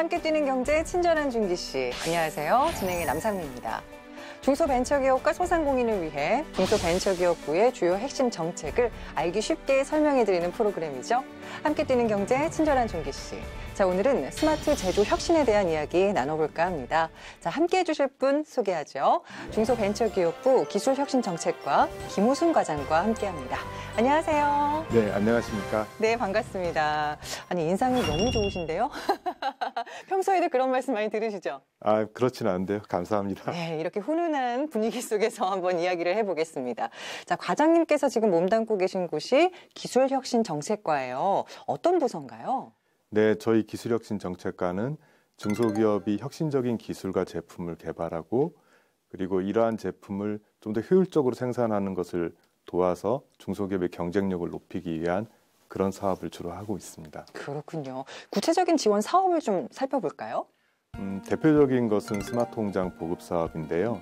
함께 뛰는 경제 친절한 준기 씨. 안녕하세요. 진행의 남상미입니다. 중소벤처기업과 소상공인을 위해 중소벤처기업부의 주요 핵심 정책을 알기 쉽게 설명해드리는 프로그램이죠. 함께 뛰는 경제 친절한 준기 씨. 자, 오늘은 스마트 제조 혁신에 대한 이야기 나눠볼까 합니다. 자, 함께 해주실 분 소개하죠. 중소벤처기업부 기술혁신정책과 김우순 과장과 함께합니다. 안녕하세요. 네, 안녕하십니까. 네, 반갑습니다. 아니, 인상이 너무 좋으신데요? 평소에도 그런 말씀 많이 들으시죠? 아, 그렇지는 않은데요. 감사합니다. 네, 이렇게 훈훈한 분위기 속에서 한번 이야기를 해보겠습니다. 자, 과장님께서 지금 몸담고 계신 곳이 기술혁신정책과예요. 어떤 부서인가요? 네, 저희 기술혁신정책과는 중소기업이 혁신적인 기술과 제품을 개발하고 그리고 이러한 제품을 좀 더 효율적으로 생산하는 것을 도와서 중소기업의 경쟁력을 높이기 위한 그런 사업을 주로 하고 있습니다. 그렇군요. 구체적인 지원 사업을 좀 살펴볼까요? 대표적인 것은 스마트 공장 보급 사업인데요.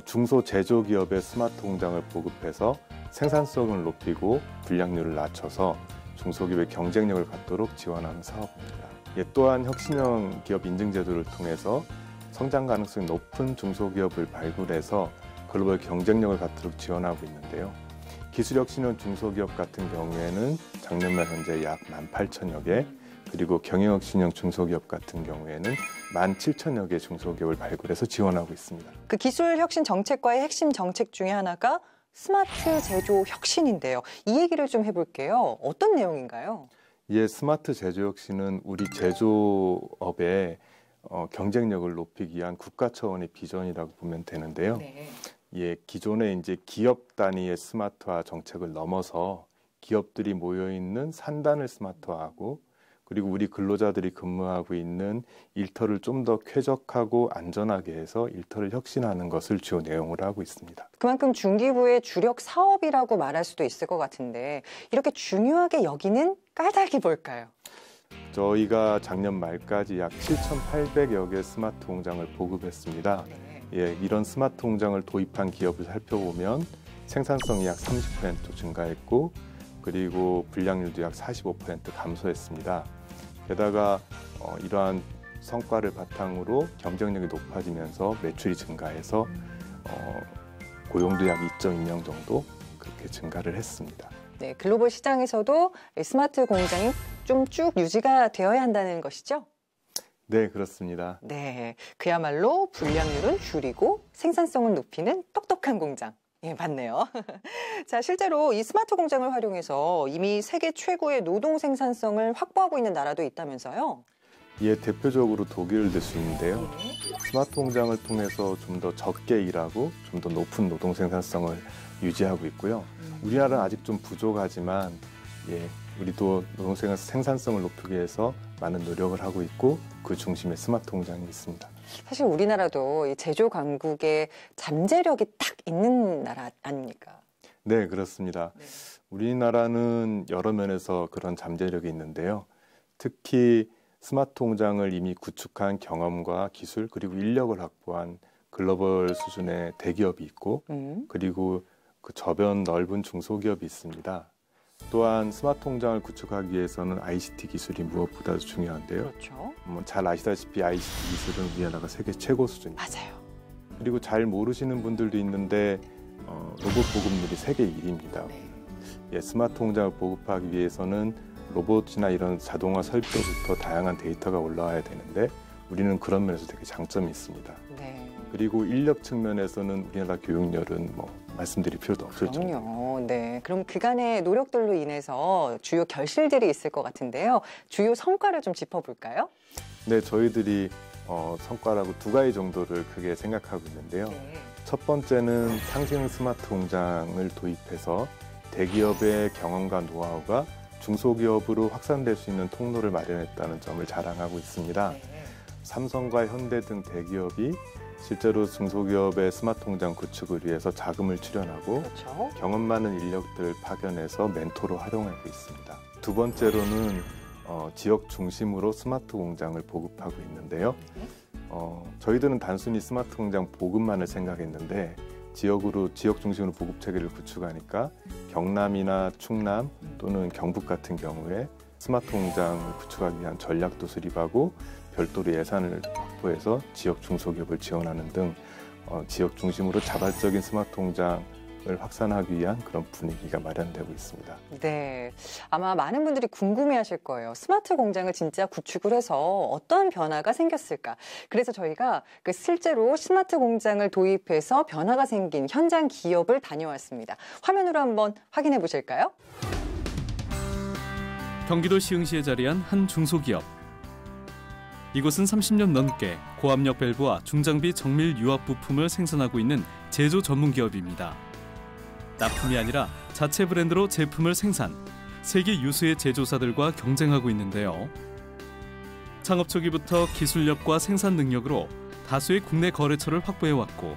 중소제조기업의 스마트 공장을 보급해서 생산성을 높이고 불량률을 낮춰서 중소기업의 경쟁력을 갖도록 지원하는 사업입니다. 또한 혁신형 기업 인증 제도를 통해서 성장 가능성이 높은 중소기업을 발굴해서 글로벌 경쟁력을 갖도록 지원하고 있는데요. 기술혁신형 중소기업 같은 경우에는 작년 말 현재 약 18,000여 개, 그리고 경영혁신형 중소기업 같은 경우에는 17,000여 개 중소기업을 발굴해서 지원하고 있습니다. 그 기술혁신정책과의 핵심 정책 중에 하나가 스마트 제조 혁신인데요. 이 얘기를 좀 해볼게요. 어떤 내용인가요? 이에 스마트 제조 혁신은 우리 제조업의 경쟁력을 높이기 위한 국가 차원의 비전이라고 보면 되는데요. 네. 기존의 이제 기업 단위의 스마트화 정책을 넘어서 기업들이 모여 있는 산단을 스마트화하고 그리고 우리 근로자들이 근무하고 있는 일터를 좀 더 쾌적하고 안전하게 해서 일터를 혁신하는 것을 주요 내용으로 하고 있습니다. 그만큼 중기부의 주력 사업이라고 말할 수도 있을 것 같은데 이렇게 중요하게 여기는 까닭이 뭘까요? 저희가 작년 말까지 약 7,800여 개 스마트 공장을 보급했습니다. 이런 스마트 공장을 도입한 기업을 살펴보면 생산성이 약 30% 증가했고 그리고 불량률도 약 45% 감소했습니다. 게다가 이러한 성과를 바탕으로 경쟁력이 높아지면서 매출이 증가해서 고용도 약 2.2명 정도 그렇게 증가를 했습니다. 네, 글로벌 시장에서도 스마트 공장이 좀 쭉 유지가 되어야 한다는 것이죠? 네, 그렇습니다. 네, 그야말로 불량률은 줄이고 생산성을 높이는 똑똑한 공장. 예, 맞네요. 자, 실제로 이 스마트 공장을 활용해서 이미 세계 최고의 노동 생산성을 확보하고 있는 나라도 있다면서요? 대표적으로 독일을 들 수 있는데요. 스마트 공장을 통해서 좀 더 적게 일하고 좀 더 높은 노동 생산성을 유지하고 있고요. 우리나라는 아직 좀 부족하지만 우리도 노동 생산성을 높이기 위해서 많은 노력을 하고 있고 그 중심에 스마트 공장이 있습니다. 사실 우리나라도 이 제조 강국에 잠재력이 딱 있는 나라 아닙니까? 네, 그렇습니다. 네. 우리나라는 여러 면에서 그런 잠재력이 있는데요. 특히 스마트 공장을 이미 구축한 경험과 기술 그리고 인력을 확보한 글로벌 수준의 대기업이 있고 그리고 그 저변 넓은 중소기업이 있습니다. 또한 스마트 공장을 구축하기 위해서는 ICT 기술이 무엇보다도 중요한데요. 그렇죠. 잘 아시다시피 ICT 기술은 우리나라가 세계 최고 수준입니다. 맞아요. 그리고 잘 모르시는 분들도 있는데 로봇 보급률이 세계 1위입니다. 네. 스마트 공장을 보급하기 위해서는 로봇이나 이런 자동화 설비로부터 다양한 데이터가 올라와야 되는데 우리는 그런 면에서 되게 장점이 있습니다. 네. 그리고 인력 측면에서는 우리나라 교육열은 말씀드릴 필요도 없을 정도로. 그럼요. 네. 그럼 그간의 노력들로 인해서 주요 결실들이 있을 것 같은데요. 주요 성과를 좀 짚어볼까요? 네, 저희들이 성과라고 두 가지 정도를 크게 생각하고 있는데요. 네. 첫 번째는 상생 스마트 공장을 도입해서 대기업의 경험과 노하우가 중소기업으로 확산될 수 있는 통로를 마련했다는 점을 자랑하고 있습니다. 네. 삼성과 현대 등 대기업이 실제로 중소기업의 스마트 공장 구축을 위해서 자금을 출연하고 그렇죠. 경험 많은 인력들을 파견해서 멘토로 활용하고 있습니다. 두 번째로는 지역 중심으로 스마트 공장을 보급하고 있는데요. 저희들은 단순히 스마트 공장 보급만을 생각했는데 지역 중심으로 보급 체계를 구축하니까 경남이나 충남 또는 경북 같은 경우에 스마트 공장을 구축하기 위한 전략도 수립하고 별도로 예산을 확보해서 지역 중소기업을 지원하는 등 지역 중심으로 자발적인 스마트 통장을 확산하기 위한 그런 분위기가 마련되고 있습니다. 네, 아마 많은 분들이 궁금해하실 거예요. 스마트 공장을 진짜 구축을 해서 어떤 변화가 생겼을까? 그래서 저희가 그 실제로 스마트 공장을 도입해서 변화가 생긴 현장 기업을 다녀왔습니다. 화면으로 한번 확인해 보실까요? 경기도 시흥시에 자리한 한 중소기업. 이곳은 30년 넘게 고압력 밸브와 중장비 정밀 유압 부품을 생산하고 있는 제조 전문 기업입니다. 납품이 아니라 자체 브랜드로 제품을 생산, 세계 유수의 제조사들과 경쟁하고 있는데요. 창업 초기부터 기술력과 생산 능력으로 다수의 국내 거래처를 확보해왔고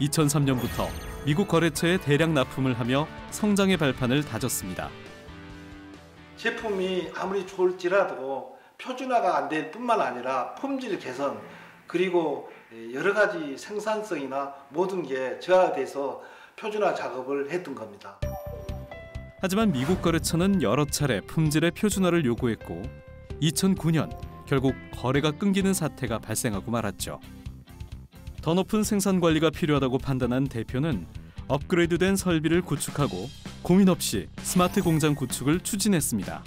2003년부터 미국 거래처에 대량 납품을 하며 성장의 발판을 다졌습니다. 제품이 아무리 좋을지라도 표준화가 안 될 뿐만 아니라 품질 개선 그리고 여러 가지 생산성이나 모든 게 저하돼서 표준화 작업을 했던 겁니다. 하지만 미국 거래처는 여러 차례 품질의 표준화를 요구했고 2009년 결국 거래가 끊기는 사태가 발생하고 말았죠. 더 높은 생산 관리가 필요하다고 판단한 대표는 업그레이드된 설비를 구축하고 고민 없이 스마트 공장 구축을 추진했습니다.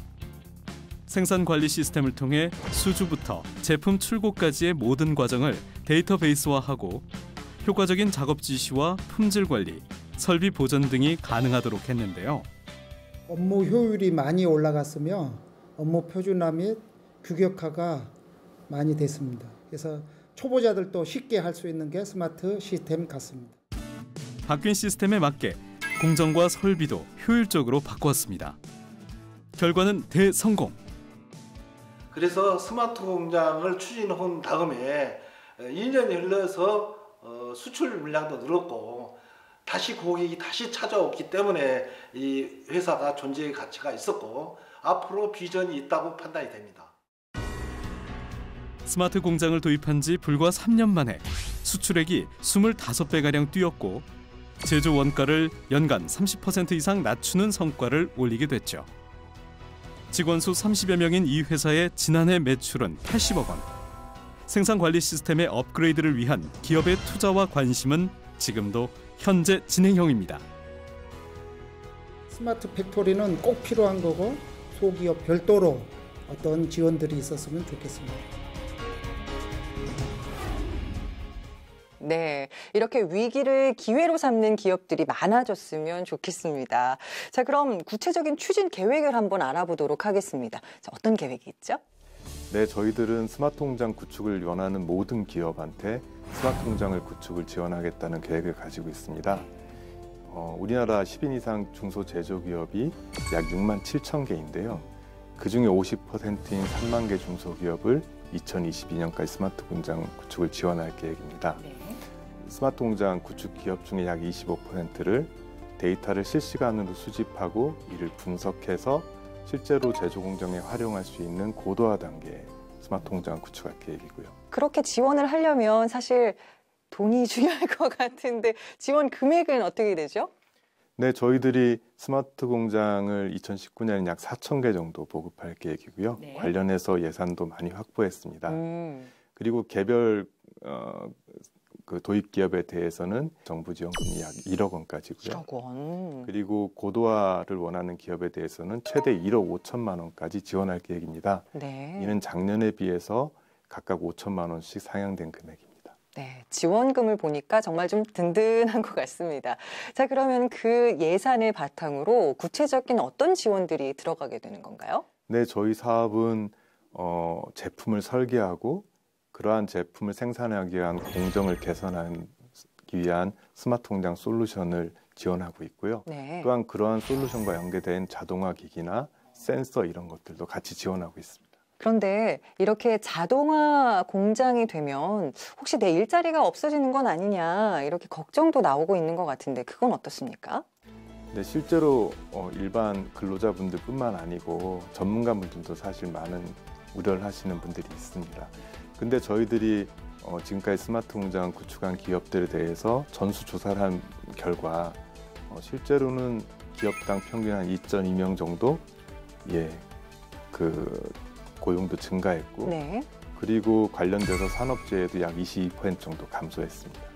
생산 관리 시스템을 통해 수주부터 제품 출고까지의 모든 과정을 데이터베이스화하고 효과적인 작업 지시와 품질 관리, 설비 보전 등이 가능하도록 했는데요. 업무 효율이 많이 올라갔으며 업무 표준화 및 규격화가 많이 됐습니다. 그래서 초보자들도 쉽게 할 수 있는 게 스마트 시스템 같습니다. 바뀐 시스템에 맞게 공정과 설비도 효율적으로 바꾸었습니다. 결과는 대성공. 그래서 스마트 공장을 추진한 다음에 2년이 흘러서 수출 물량도 늘었고 다시 고객이 다시 찾아왔기 때문에 이 회사가 존재의 가치가 있었고 앞으로 비전이 있다고 판단이 됩니다. 스마트 공장을 도입한 지 불과 3년 만에 수출액이 25배가량 뛰었고 제조 원가를 연간 30% 이상 낮추는 성과를 올리게 됐죠. 직원 수 30여 명인 이 회사의 지난해 매출은 80억 원. 생산 관리 시스템의 업그레이드를 위한 기업의 투자와 관심은 지금도 현재 진행형입니다. 스마트 팩토리는 꼭 필요한 거고 소기업 별도로 어떤 지원들이 있었으면 좋겠습니다. 네, 이렇게 위기를 기회로 삼는 기업들이 많아졌으면 좋겠습니다. 자, 그럼 구체적인 추진 계획을 한번 알아보도록 하겠습니다. 자, 어떤 계획이 있죠? 네, 저희들은 스마트 공장 구축을 원하는 모든 기업한테 스마트 공장을 구축을 지원하겠다는 계획을 가지고 있습니다. 우리나라 10인 이상 중소제조기업이 약 6만 7천 개인데요. 그중에 50%인 3만 개 중소기업을 2022년까지 스마트 공장 구축을 지원할 계획입니다. 네. 스마트 공장 구축 기업 중에 약 25%를 데이터를 실시간으로 수집하고 이를 분석해서 실제로 제조 공정에 활용할 수 있는 고도화 단계의 스마트 공장을 구축할 계획이고요. 그렇게 지원을 하려면 사실 돈이 중요할 것 같은데 지원 금액은 어떻게 되죠? 네, 저희들이 스마트 공장을 2019년에 약 4천 개 정도 보급할 계획이고요. 네. 관련해서 예산도 많이 확보했습니다. 그리고 개별 그 도입 기업에 대해서는 정부 지원금이 약 1억 원까지고요. 1억 원. 그리고 고도화를 원하는 기업에 대해서는 최대 1억 5천만 원까지 지원할 계획입니다. 네. 이는 작년에 비해서 각각 5천만 원씩 상향된 금액입니다. 네, 지원금을 보니까 정말 좀 든든한 것 같습니다. 자, 그러면 그 예산을 바탕으로 구체적인 어떤 지원들이 들어가게 되는 건가요? 네, 저희 사업은 제품을 설계하고 그러한 제품을 생산하기 위한 공정을 개선하기 위한 스마트 공장 솔루션을 지원하고 있고요. 네. 또한 그러한 솔루션과 연계된 자동화 기기나 센서 이런 것들도 같이 지원하고 있습니다. 그런데 이렇게 자동화 공장이 되면 혹시 내 일자리가 없어지는 건 아니냐 이렇게 걱정도 나오고 있는 것 같은데 그건 어떻습니까? 네, 실제로 일반 근로자분들뿐만 아니고 전문가분들도 사실 많은 우려를 하시는 분들이 있습니다. 근데 저희들이 지금까지 스마트 공장 구축한 기업들에 대해서 전수조사를 한 결과 실제로는 기업당 평균 한 2.2명 정도 그 고용도 증가했고 네. 그리고 관련돼서 산업재해도 약 22% 정도 감소했습니다.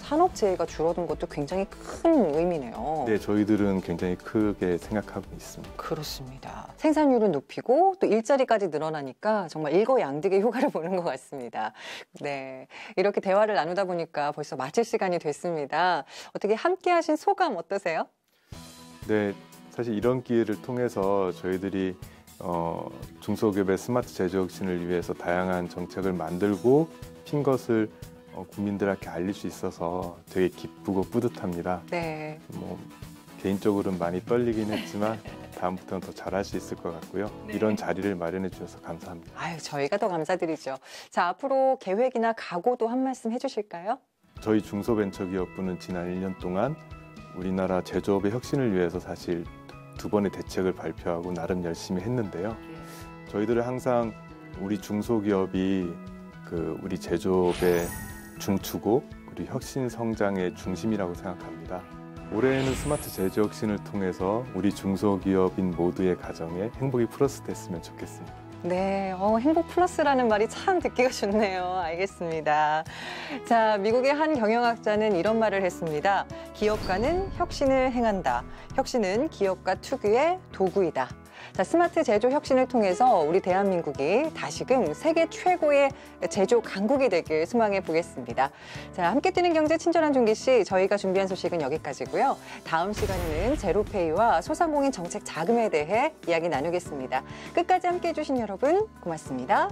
산업재해가 줄어든 것도 굉장히 큰 의미네요. 네, 저희들은 굉장히 크게 생각하고 있습니다. 그렇습니다. 생산율은 높이고 또 일자리까지 늘어나니까 정말 일거양득의 효과를 보는 것 같습니다. 네, 이렇게 대화를 나누다 보니까 벌써 마칠 시간이 됐습니다. 어떻게 함께 하신 소감 어떠세요? 네, 사실 이런 기회를 통해서 저희들이 중소기업의 스마트 제조 혁신을 위해서 다양한 정책을 만들고 핀 것을 국민들한테 알릴 수 있어서 되게 기쁘고 뿌듯합니다. 네. 개인적으로는 많이 떨리긴 했지만 다음부터는 더 잘할 수 있을 것 같고요. 네. 이런 자리를 마련해 주셔서 감사합니다. 아유, 저희가 더 감사드리죠. 자, 앞으로 계획이나 각오도 한 말씀 해주실까요? 저희 중소벤처기업부는 지난 1년 동안 우리나라 제조업의 혁신을 위해서 사실 2번의 대책을 발표하고 나름 열심히 했는데요. 저희들은 항상 우리 중소기업이 우리 제조업의 중추고 우리 혁신 성장의 중심이라고 생각합니다. 올해에는 스마트 제조 혁신을 통해서 우리 중소기업인 모두의 가정에 행복이 플러스 됐으면 좋겠습니다. 네, 행복 플러스라는 말이 참 듣기가 좋네요. 알겠습니다. 자, 미국의 한 경영학자는 이런 말을 했습니다. 기업가는 혁신을 행한다. 혁신은 기업가 특유의 도구이다. 자, 스마트 제조 혁신을 통해서 우리 대한민국이 다시금 세계 최고의 제조 강국이 되길 소망해 보겠습니다. 자, 함께 뛰는 경제 친절한 종기 씨, 저희가 준비한 소식은 여기까지고요. 다음 시간에는 제로페이와 소상공인 정책 자금에 대해 이야기 나누겠습니다. 끝까지 함께 해주신 여러분 고맙습니다.